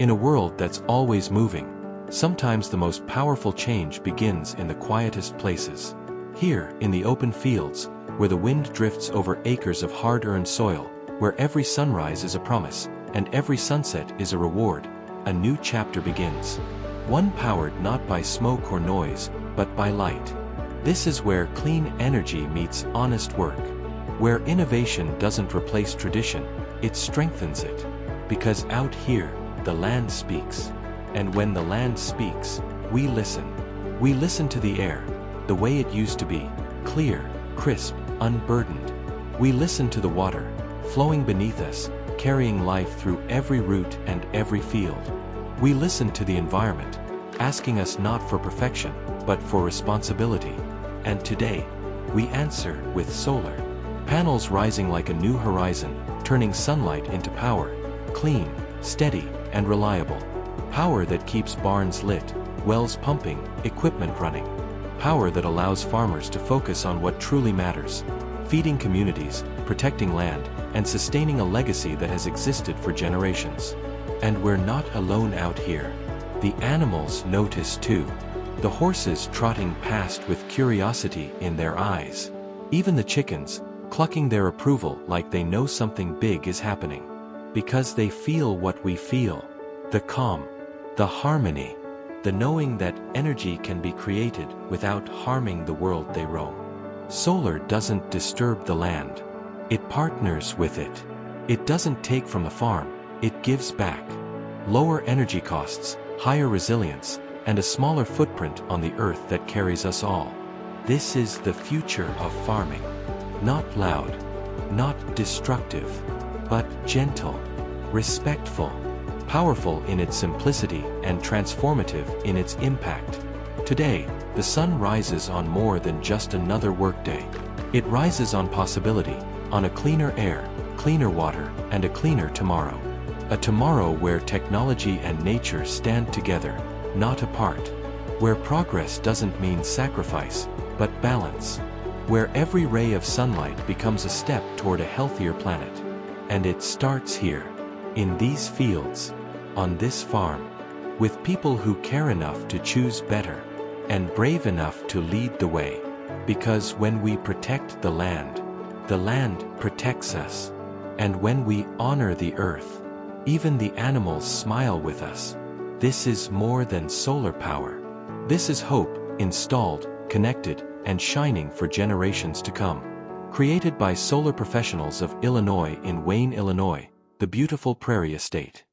In a world that's always moving, sometimes the most powerful change begins in the quietest places. Here, in the open fields, where the wind drifts over acres of hard-earned soil, where every sunrise is a promise, and every sunset is a reward, a new chapter begins. One powered not by smoke or noise, but by light. This is where clean energy meets honest work. Where innovation doesn't replace tradition, it strengthens it. Because out here, the land speaks. And when the land speaks, we listen. We listen to the air, the way it used to be, clear, crisp, unburdened. We listen to the water, flowing beneath us, carrying life through every root and every field. We listen to the environment, asking us not for perfection, but for responsibility. And today, we answer with solar panels rising like a new horizon, turning sunlight into power, clean, steady, and reliable. Power that keeps barns lit, wells pumping, equipment running. Power that allows farmers to focus on what truly matters, feeding communities, protecting land, and sustaining a legacy that has existed for generations. And we're not alone out here. The animals notice too. The horses trotting past with curiosity in their eyes. Even the chickens, clucking their approval like they know something big is happening. Because they feel what we feel. The calm, the harmony, the knowing that energy can be created without harming the world they roam. Solar doesn't disturb the land. It partners with it. It doesn't take from the farm, it gives back. Lower energy costs, higher resilience, and a smaller footprint on the earth that carries us all. This is the future of farming. Not loud, not destructive, but gentle, respectful, powerful in its simplicity and transformative in its impact. Today, the sun rises on more than just another workday. It rises on possibility, on a cleaner air, cleaner water, and a cleaner tomorrow. A tomorrow where technology and nature stand together, not apart. Where progress doesn't mean sacrifice, but balance. Where every ray of sunlight becomes a step toward a healthier planet. And it starts here, in these fields, on this farm, with people who care enough to choose better, and brave enough to lead the way. Because when we protect the land protects us. And when we honor the earth, even the animals smile with us. This is more than solar power. This is hope, installed, connected, and shining for generations to come. Created by solar professionals of Illinois in Wayne, Illinois, the beautiful Prairie Estate.